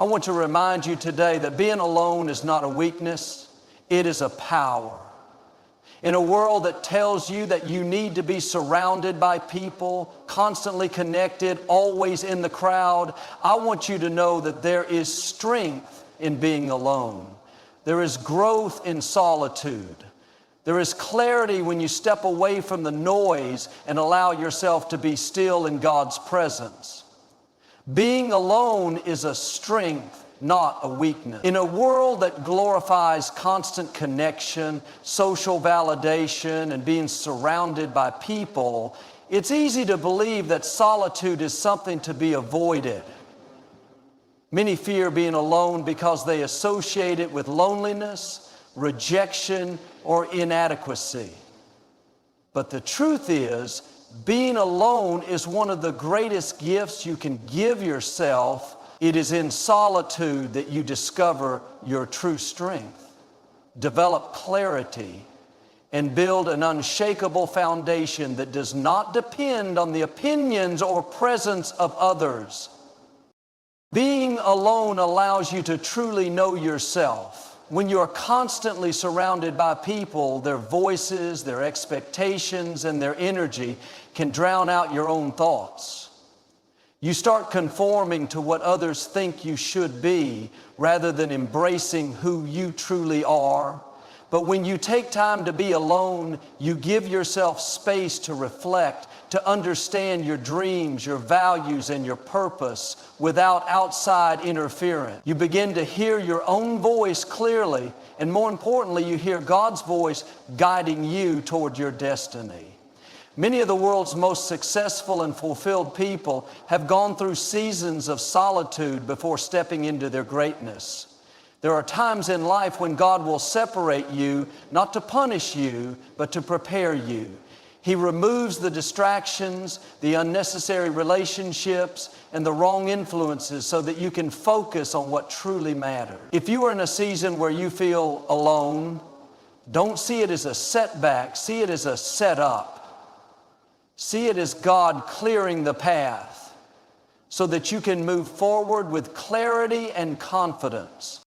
I want to remind you today that being alone is not a weakness, it is a power. In a world that tells you that you need to be surrounded by people, constantly connected, always in the crowd, I want you to know that there is strength in being alone. There is growth in solitude. There is clarity when you step away from the noise and allow yourself to be still in God's presence. Being alone is a strength, not a weakness. In a world that glorifies constant connection, social validation, and being surrounded by people, it's easy to believe that solitude is something to be avoided. Many fear being alone because they associate it with loneliness, rejection, or inadequacy. But the truth is, being alone is one of the greatest gifts you can give yourself. It is in solitude that you discover your true strength, develop clarity, and build an unshakable foundation that does not depend on the opinions or presence of others. Being alone allows you to truly know yourself. When you are constantly surrounded by people, their voices, their expectations, and their energy can drown out your own thoughts. You start conforming to what others think you should be rather than embracing who you truly are. But when you take time to be alone, you give yourself space to reflect, to understand your dreams, your values, and your purpose without outside interference. You begin to hear your own voice clearly, and more importantly, you hear God's voice guiding you toward your destiny. Many of the world's most successful and fulfilled people have gone through seasons of solitude before stepping into their greatness. There are times in life when God will separate you, not to punish you, but to prepare you. He removes the distractions, the unnecessary relationships, and the wrong influences so that you can focus on what truly matters. If you are in a season where you feel alone, don't see it as a setback, see it as a setup. See it as God clearing the path so that you can move forward with clarity and confidence.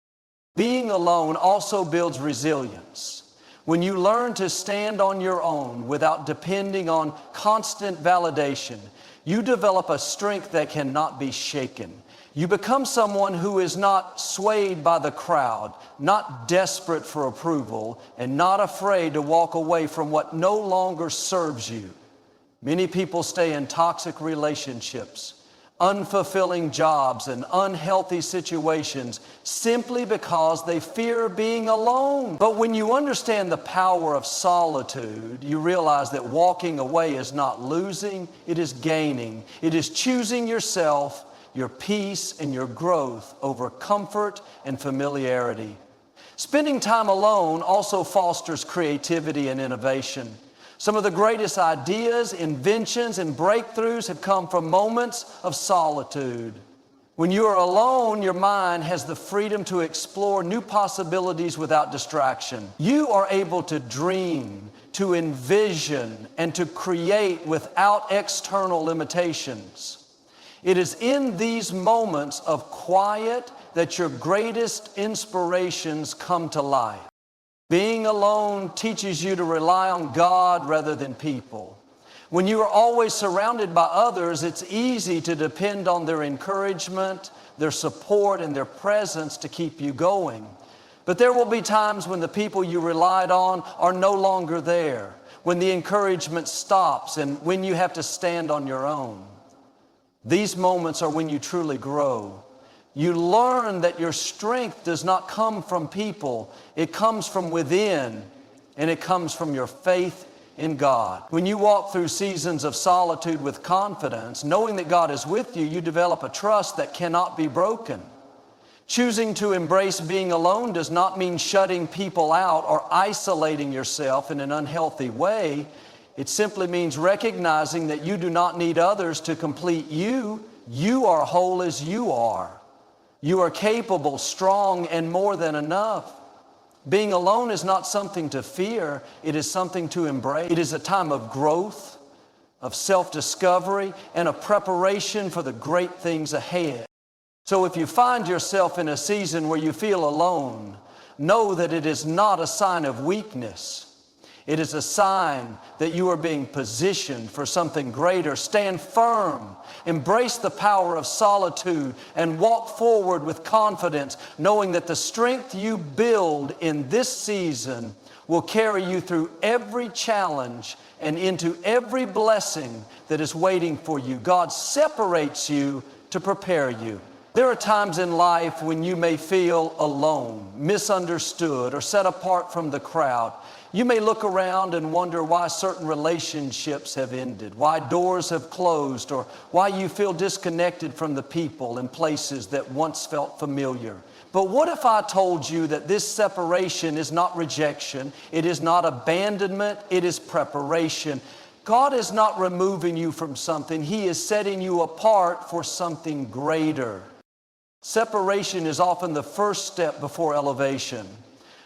Being alone also builds resilience. When you learn to stand on your own without depending on constant validation, you develop a strength that cannot be shaken. You become someone who is not swayed by the crowd, not desperate for approval, and not afraid to walk away from what no longer serves you. Many people stay in toxic relationships, unfulfilling jobs, and unhealthy situations simply because they fear being alone. But when you understand the power of solitude, you realize that walking away is not losing, it is gaining. It is choosing yourself, your peace, and your growth over comfort and familiarity. Spending time alone also fosters creativity and innovation. Some of the greatest ideas, inventions, and breakthroughs have come from moments of solitude. When you are alone, your mind has the freedom to explore new possibilities without distraction. You are able to dream, to envision, and to create without external limitations. It is in these moments of quiet that your greatest inspirations come to life. Being alone teaches you to rely on God rather than people. When you are always surrounded by others, it's easy to depend on their encouragement, their support, and their presence to keep you going. But there will be times when the people you relied on are no longer there, when the encouragement stops, and when you have to stand on your own. These moments are when you truly grow. You learn that your strength does not come from people. It comes from within, and it comes from your faith in God. When you walk through seasons of solitude with confidence, knowing that God is with you, you develop a trust that cannot be broken. Choosing to embrace being alone does not mean shutting people out or isolating yourself in an unhealthy way. It simply means recognizing that you do not need others to complete you. You are whole as you are. You are capable, strong, and more than enough. Being alone is not something to fear. It is something to embrace. It is a time of growth, of self-discovery, and a preparation for the great things ahead. So if you find yourself in a season where you feel alone, know that it is not a sign of weakness. It is a sign that you are being positioned for something greater. Stand firm. Embrace the power of solitude and walk forward with confidence, knowing that the strength you build in this season will carry you through every challenge and into every blessing that is waiting for you. God separates you to prepare you. There are times in life when you may feel alone, misunderstood, or set apart from the crowd. You may look around and wonder why certain relationships have ended, why doors have closed, or why you feel disconnected from the people and places that once felt familiar. But what if I told you that this separation is not rejection, it is not abandonment, it is preparation. God is not removing you from something. He is setting you apart for something greater. Separation is often the first step before elevation.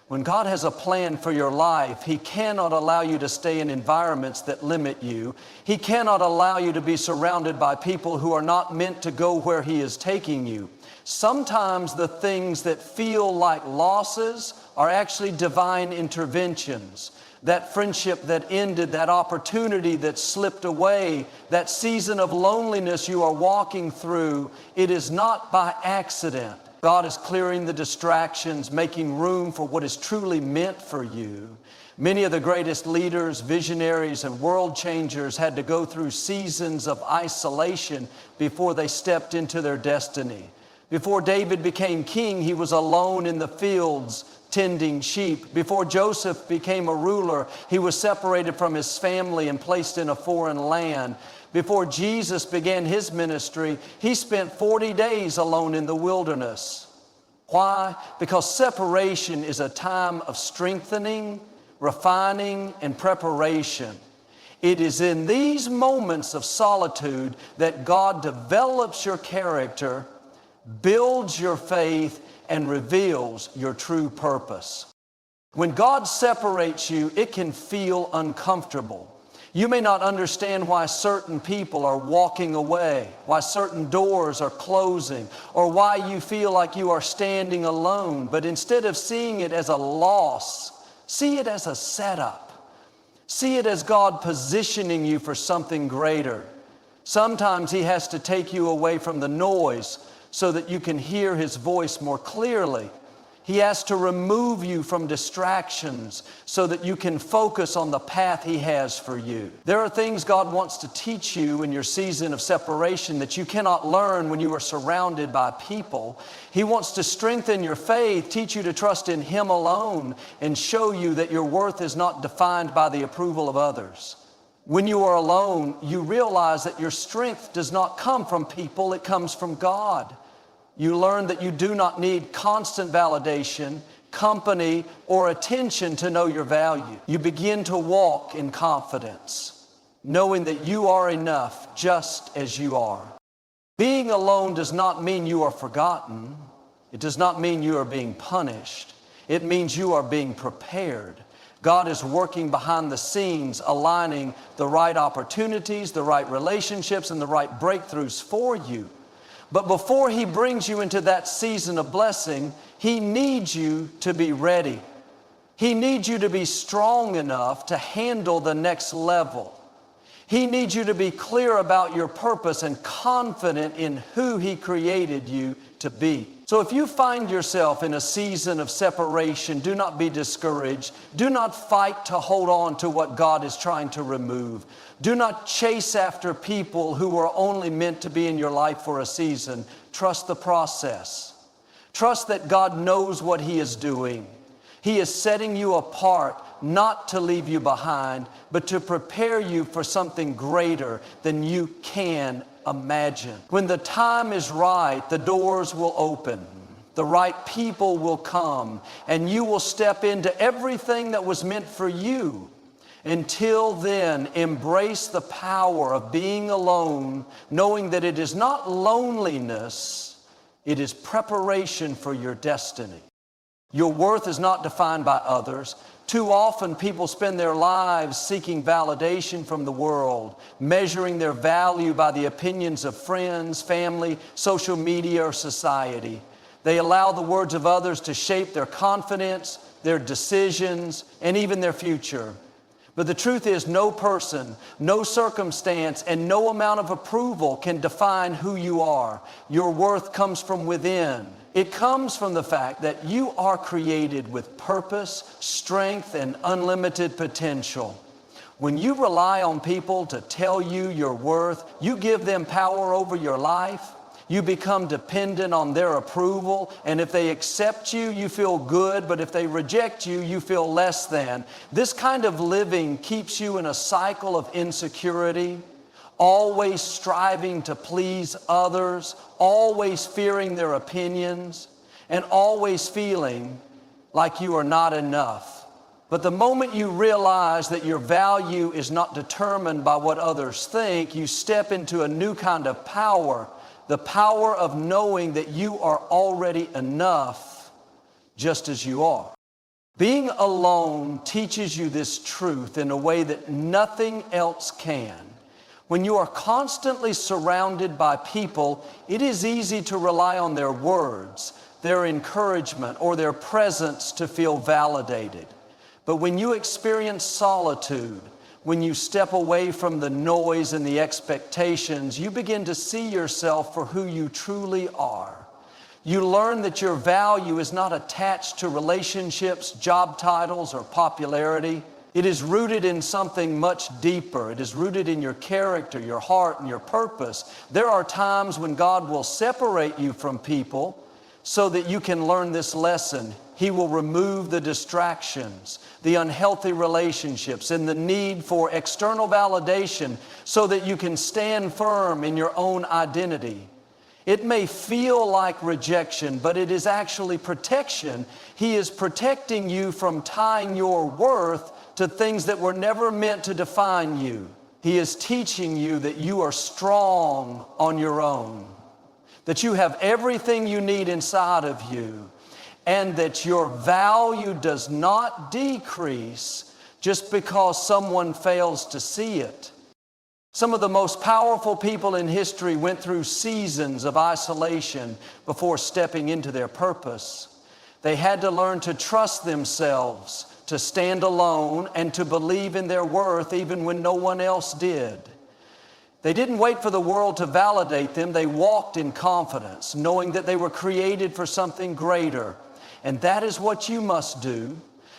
When God has a plan for your life, He cannot allow you to stay in environments that limit you. He cannot allow you to be surrounded by people who are not meant to go where He is taking you. Sometimes the things that feel like losses are actually divine interventions. That friendship that ended, that opportunity that slipped away, that season of loneliness you are walking through, it is not by accident. God is clearing the distractions, making room for what is truly meant for you. Many of the greatest leaders, visionaries, and world changers had to go through seasons of isolation before they stepped into their destiny. Before David became king, he was alone in the fields tending sheep. Before Joseph became a ruler, he was separated from his family and placed in a foreign land. Before Jesus began his ministry, he spent 40 days alone in the wilderness. Why? Because separation is a time of strengthening, refining, and preparation. It is in these moments of solitude that God develops your character, builds your faith, and reveals your true purpose. When God separates you, it can feel uncomfortable. You may not understand why certain people are walking away, why certain doors are closing, or why you feel like you are standing alone. But instead of seeing it as a loss, see it as a setup. See it as God positioning you for something greater. Sometimes He has to take you away from the noise so that you can hear His voice more clearly. He has to remove you from distractions so that you can focus on the path He has for you. There are things God wants to teach you in your season of separation that you cannot learn when you are surrounded by people. He wants to strengthen your faith, teach you to trust in Him alone, and show you that your worth is not defined by the approval of others. When you are alone, you realize that your strength does not come from people, it comes from God. You learn that you do not need constant validation, company, or attention to know your value. You begin to walk in confidence, knowing that you are enough just as you are. Being alone does not mean you are forgotten. It does not mean you are being punished. It means you are being prepared. God is working behind the scenes, aligning the right opportunities, the right relationships, and the right breakthroughs for you. But before He brings you into that season of blessing, He needs you to be ready. He needs you to be strong enough to handle the next level. He needs you to be clear about your purpose and confident in who He created you to be. So if you find yourself in a season of separation, do not be discouraged. Do not fight to hold on to what God is trying to remove. Do not chase after people who are only meant to be in your life for a season. Trust the process. Trust that God knows what He is doing. He is setting you apart, not to leave you behind, but to prepare you for something greater than you can imagine. When the time is right, the doors will open. The right people will come, and you will step into everything that was meant for you. Until then, embrace the power of being alone, knowing that it is not loneliness, it is preparation for your destiny. Your worth is not defined by others. Too often people spend their lives seeking validation from the world, measuring their value by the opinions of friends, family, social media, or society. They allow the words of others to shape their confidence, their decisions, and even their future. But the truth is, no person, no circumstance, and no amount of approval can define who you are. Your worth comes from within. It comes from the fact that you are created with purpose, strength, and unlimited potential. When you rely on people to tell you your worth, you give them power over your life. You become dependent on their approval, and if they accept you, you feel good, but if they reject you, you feel less than. This kind of living keeps you in a cycle of insecurity, always striving to please others, always fearing their opinions, and always feeling like you are not enough. But the moment you realize that your value is not determined by what others think, you step into a new kind of power. The power of knowing that you are already enough just as you are. Being alone teaches you this truth in a way that nothing else can. When you are constantly surrounded by people, it is easy to rely on their words, their encouragement, or their presence to feel validated. But when you experience solitude, when you step away from the noise and the expectations, you begin to see yourself for who you truly are. You learn that your value is not attached to relationships, job titles, or popularity. It is rooted in something much deeper. It is rooted in your character, your heart, and your purpose. There are times when God will separate you from people so that you can learn this lesson. He will remove the distractions, the unhealthy relationships, and the need for external validation so that you can stand firm in your own identity. It may feel like rejection, but it is actually protection. He is protecting you from tying your worth to things that were never meant to define you. He is teaching you that you are strong on your own, that you have everything you need inside of you, and that your value does not decrease just because someone fails to see it. Some of the most powerful people in history went through seasons of isolation before stepping into their purpose. They had to learn to trust themselves, to stand alone, and to believe in their worth even when no one else did. They didn't wait for the world to validate them. They walked in confidence, knowing that they were created for something greater. And that is what you must do.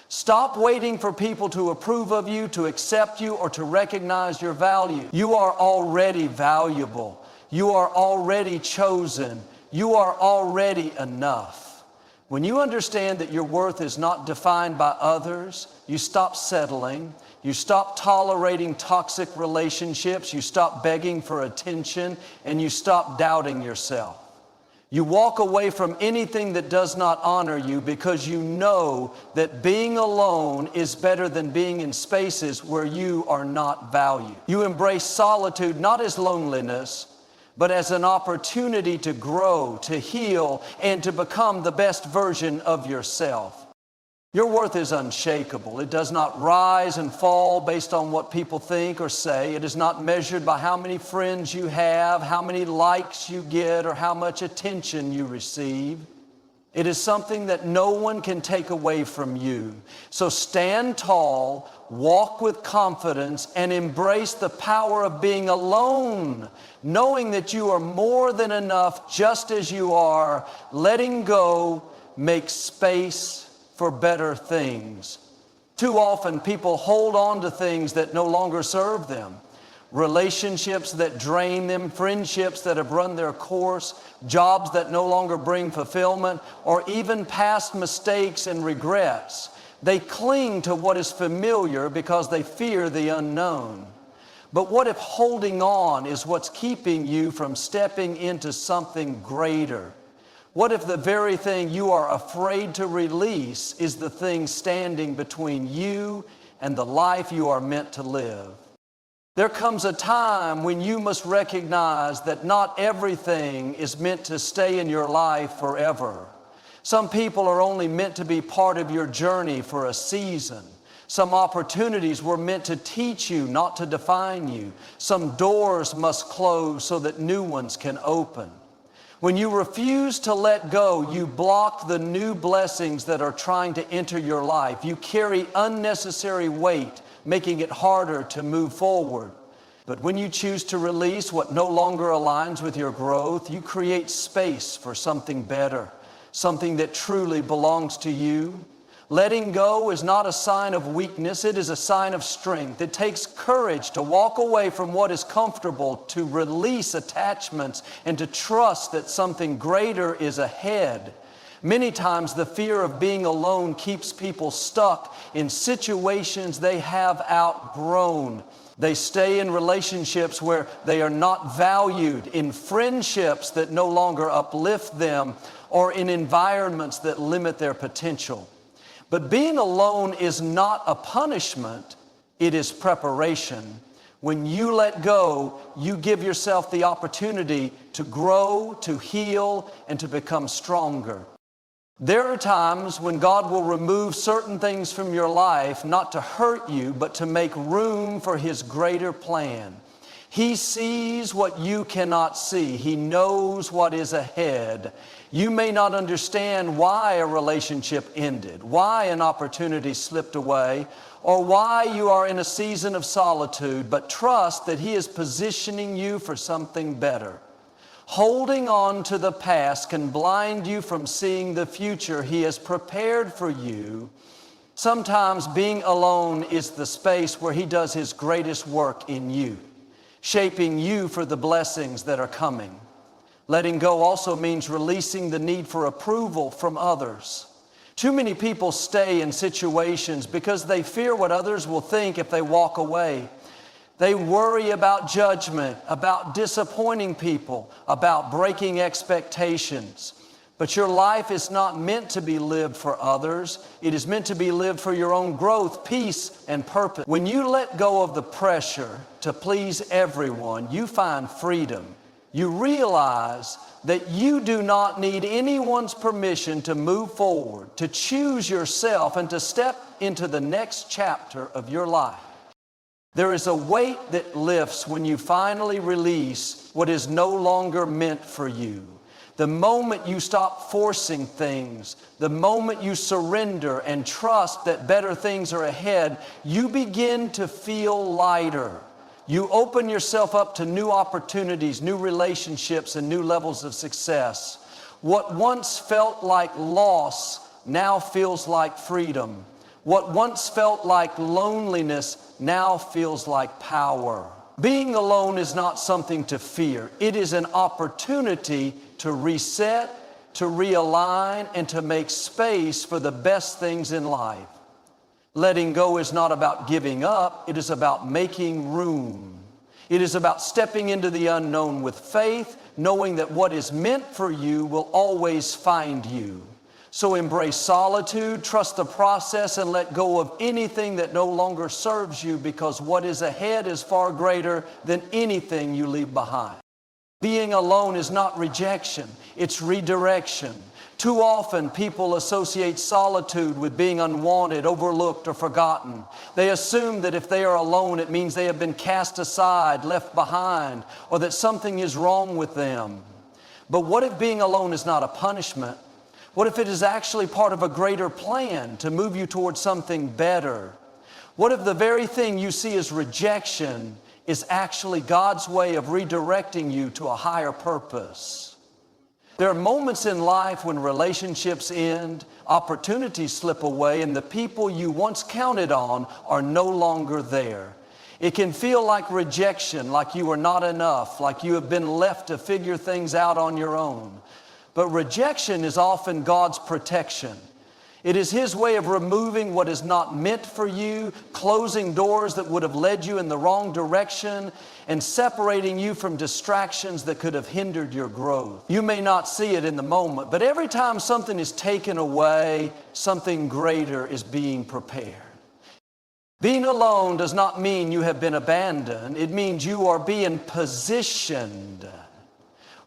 Stop waiting for people to approve of you, to accept you, or to recognize your value. You are already valuable. You are already chosen. You are already enough. When you understand that your worth is not defined by others, you stop settling. You stop tolerating toxic relationships. You stop begging for attention, and you stop doubting yourself. You walk away from anything that does not honor you because you know that being alone is better than being in spaces where you are not valued. You embrace solitude not as loneliness, but as an opportunity to grow, to heal, and to become the best version of yourself. Your worth is unshakable. It does not rise and fall based on what people think or say. It is not measured by how many friends you have, how many likes you get, or how much attention you receive. It is something that no one can take away from you. So stand tall, walk with confidence, and embrace the power of being alone, knowing that you are more than enough just as you are. Letting go makes space for better things. Too often people hold on to things that no longer serve them. Relationships that drain them, friendships that have run their course, jobs that no longer bring fulfillment, or even past mistakes and regrets. They cling to what is familiar because they fear the unknown. But what if holding on is what's keeping you from stepping into something greater? What if the very thing you are afraid to release is the thing standing between you and the life you are meant to live? There comes a time when you must recognize that not everything is meant to stay in your life forever. Some people are only meant to be part of your journey for a season. Some opportunities were meant to teach you, not to define you. Some doors must close so that new ones can open. When you refuse to let go, you block the new blessings that are trying to enter your life. You carry unnecessary weight, making it harder to move forward. But when you choose to release what no longer aligns with your growth, you create space for something better, something that truly belongs to you. Letting go is not a sign of weakness, it is a sign of strength. It takes courage to walk away from what is comfortable, to release attachments, and to trust that something greater is ahead. Many times the fear of being alone keeps people stuck in situations they have outgrown. They stay in relationships where they are not valued, in friendships that no longer uplift them, or in environments that limit their potential. But being alone is not a punishment, it is preparation. When you let go, you give yourself the opportunity to grow, to heal, and to become stronger. There are times when God will remove certain things from your life, not to hurt you, but to make room for His greater plan. He sees what you cannot see. He knows what is ahead. You may not understand why a relationship ended, why an opportunity slipped away, or why you are in a season of solitude, but trust that He is positioning you for something better. Holding on to the past can blind you from seeing the future He has prepared for you. Sometimes being alone is the space where He does His greatest work in you, shaping you for the blessings that are coming. Letting go also means releasing the need for approval from others. Too many people stay in situations because they fear what others will think if they walk away. They worry about judgment, about disappointing people, about breaking expectations. But your life is not meant to be lived for others. It is meant to be lived for your own growth, peace, and purpose. When you let go of the pressure to please everyone, you find freedom. You realize that you do not need anyone's permission to move forward, to choose yourself, and to step into the next chapter of your life. There is a weight that lifts when you finally release what is no longer meant for you. The moment you stop forcing things, the moment you surrender and trust that better things are ahead, you begin to feel lighter. You open yourself up to new opportunities, new relationships, and new levels of success. What once felt like loss now feels like freedom. What once felt like loneliness now feels like power. Being alone is not something to fear. It is an opportunity to reset, to realign, and to make space for the best things in life. Letting go is not about giving up. It is about making room. It is about stepping into the unknown with faith, knowing that what is meant for you will always find you. So embrace solitude, trust the process, and let go of anything that no longer serves you, because what is ahead is far greater than anything you leave behind. Being alone is not rejection, it's redirection. Too often, people associate solitude with being unwanted, overlooked, or forgotten. They assume that if they are alone, it means they have been cast aside, left behind, or that something is wrong with them. But what if being alone is not a punishment? What if it is actually part of a greater plan to move you towards something better? What if the very thing you see as rejection is actually God's way of redirecting you to a higher purpose? There are moments in life when relationships end, opportunities slip away, and the people you once counted on are no longer there. It can feel like rejection, like you are not enough, like you have been left to figure things out on your own. But rejection is often God's protection. It is His way of removing what is not meant for you, closing doors that would have led you in the wrong direction, and separating you from distractions that could have hindered your growth. You may not see it in the moment, but every time something is taken away, something greater is being prepared. Being alone does not mean you have been abandoned. It means you are being positioned.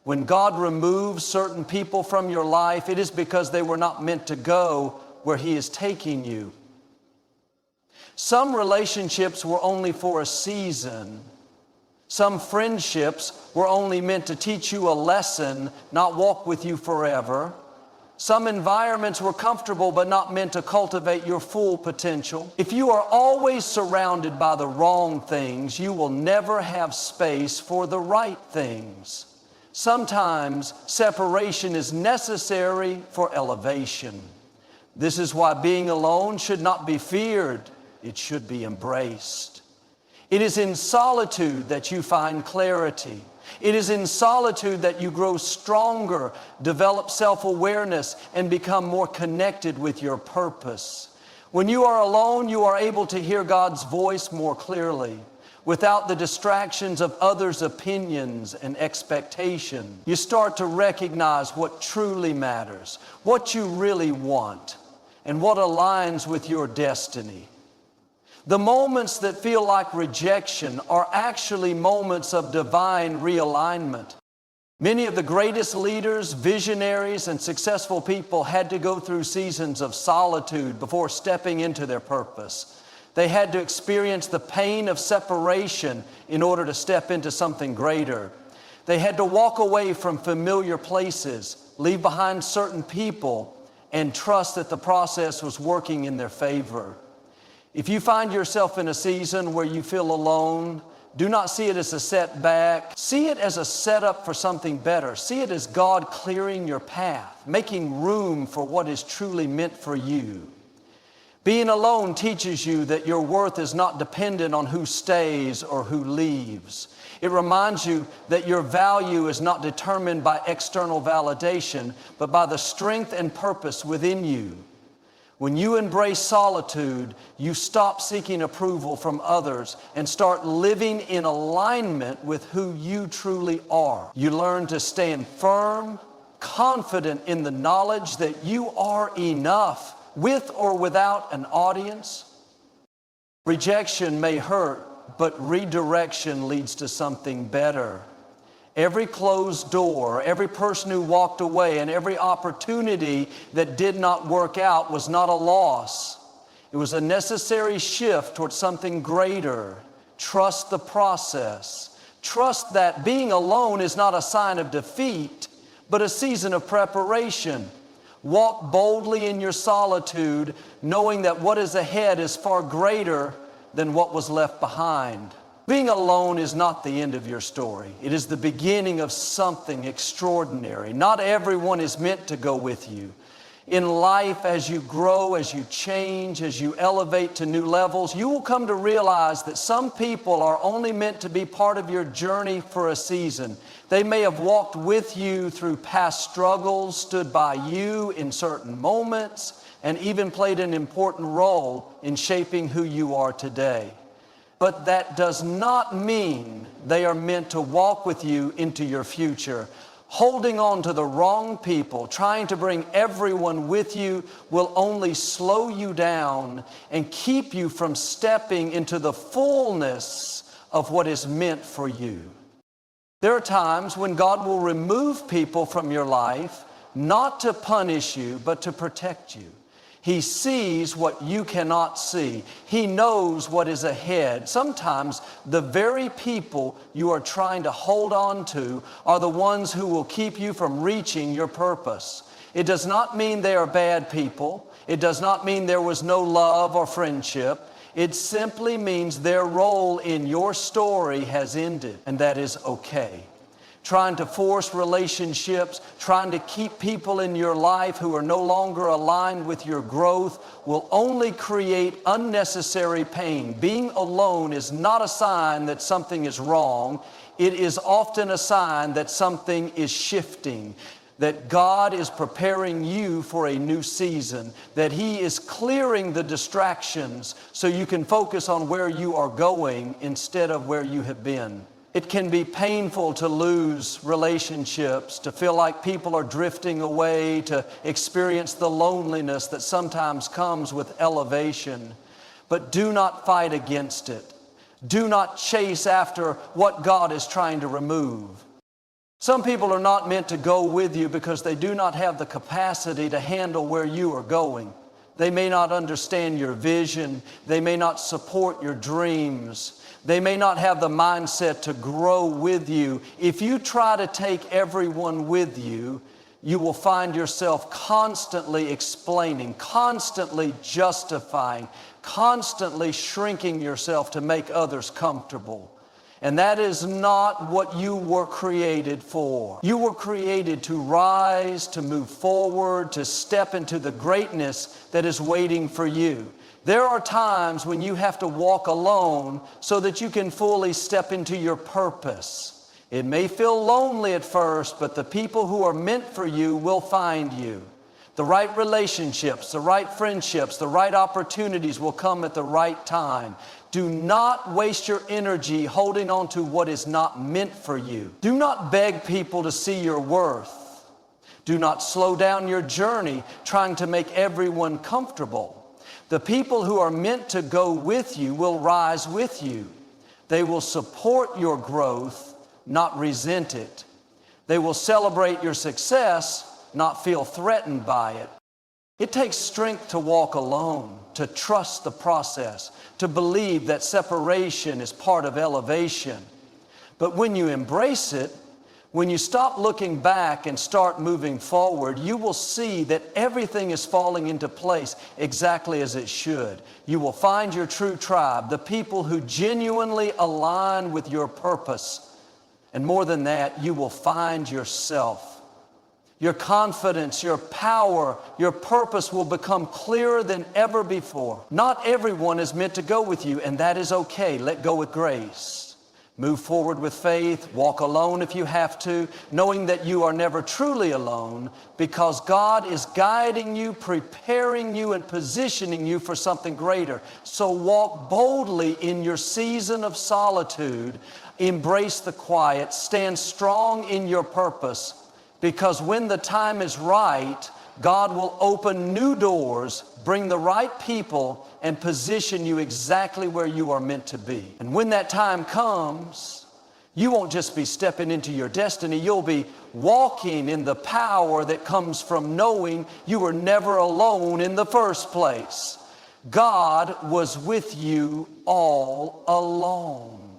When God removes certain people from your life, it is because they were not meant to go where He is taking you. Some relationships were only for a season. Some friendships were only meant to teach you a lesson, not walk with you forever. Some environments were comfortable but not meant to cultivate your full potential. If you are always surrounded by the wrong things, you will never have space for the right things. Sometimes separation is necessary for elevation. This is why being alone should not be feared. It should be embraced. It is in solitude that you find clarity. It is in solitude that you grow stronger, develop self-awareness, and become more connected with your purpose. When you are alone, you are able to hear God's voice more clearly, without the distractions of others' opinions and expectation. You start to recognize what truly matters, what you really want, and what aligns with your destiny. The moments that feel like rejection are actually moments of divine realignment. Many of the greatest leaders, visionaries, and successful people had to go through seasons of solitude before stepping into their purpose. They had to experience the pain of separation in order to step into something greater. They had to walk away from familiar places, leave behind certain people, and trust that the process was working in their favor. If you find yourself in a season where you feel alone, do not see it as a setback. See it as a setup for something better. See it as God clearing your path, making room for what is truly meant for you. Being alone teaches you that your worth is not dependent on who stays or who leaves. It reminds you that your value is not determined by external validation, but by the strength and purpose within you. When you embrace solitude, you stop seeking approval from others and start living in alignment with who you truly are. You learn to stand firm, confident in the knowledge that you are enough, with or without an audience. Rejection may hurt, but redirection leads to something better. Every closed door, every person who walked away, and every opportunity that did not work out was not a loss. It was a necessary shift towards something greater. Trust the process. Trust that being alone is not a sign of defeat, but a season of preparation. Walk boldly in your solitude, knowing that what is ahead is far greater than what was left behind. Being alone is not the end of your story. It is the beginning of something extraordinary. Not everyone is meant to go with you. In life, as you grow, as you change, as you elevate to new levels, you will come to realize that some people are only meant to be part of your journey for a season. They may have walked with you through past struggles, stood by you in certain moments, and even played an important role in shaping who you are today. But that does not mean they are meant to walk with you into your future. Holding on to the wrong people, trying to bring everyone with you, will only slow you down and keep you from stepping into the fullness of what is meant for you. There are times when God will remove people from your life, not to punish you, but to protect you. He sees what you cannot see. He knows what is ahead. Sometimes the very people you are trying to hold on to are the ones who will keep you from reaching your purpose. It does not mean they are bad people. It does not mean there was no love or friendship. It simply means their role in your story has ended, and that is okay. Trying to force relationships, trying to keep people in your life who are no longer aligned with your growth will only create unnecessary pain. Being alone is not a sign that something is wrong. It is often a sign that something is shifting, that God is preparing you for a new season, that He is clearing the distractions so you can focus on where you are going instead of where you have been. It can be painful to lose relationships, to feel like people are drifting away, to experience the loneliness that sometimes comes with elevation. But do not fight against it. Do not chase after what God is trying to remove. Some people are not meant to go with you because they do not have the capacity to handle where you are going. They may not understand your vision. They may not support your dreams. They may not have the mindset to grow with you. If you try to take everyone with you, you will find yourself constantly explaining, constantly justifying, constantly shrinking yourself to make others comfortable. And that is not what you were created for. You were created to rise, to move forward, to step into the greatness that is waiting for you. There are times when you have to walk alone so that you can fully step into your purpose. It may feel lonely at first, but the people who are meant for you will find you. The right relationships, the right friendships, the right opportunities will come at the right time. Do not waste your energy holding on to what is not meant for you. Do not beg people to see your worth. Do not slow down your journey trying to make everyone comfortable. The people who are meant to go with you will rise with you. They will support your growth, not resent it. They will celebrate your success, not feel threatened by it. It takes strength to walk alone, to trust the process, to believe that separation is part of elevation. But when you embrace it, when you stop looking back and start moving forward, you will see that everything is falling into place exactly as it should. You will find your true tribe, the people who genuinely align with your purpose. And more than that, you will find yourself. Your confidence, your power, your purpose will become clearer than ever before. Not everyone is meant to go with you, and that is okay. Let go with grace. Move forward with faith. Walk alone if you have to, knowing that you are never truly alone because God is guiding you, preparing you, and positioning you for something greater. So walk boldly in your season of solitude. Embrace the quiet. Stand strong in your purpose. Because when the time is right, God will open new doors, bring the right people, and position you exactly where you are meant to be. And when that time comes, you won't just be stepping into your destiny, you'll be walking in the power that comes from knowing you were never alone in the first place. God was with you all along.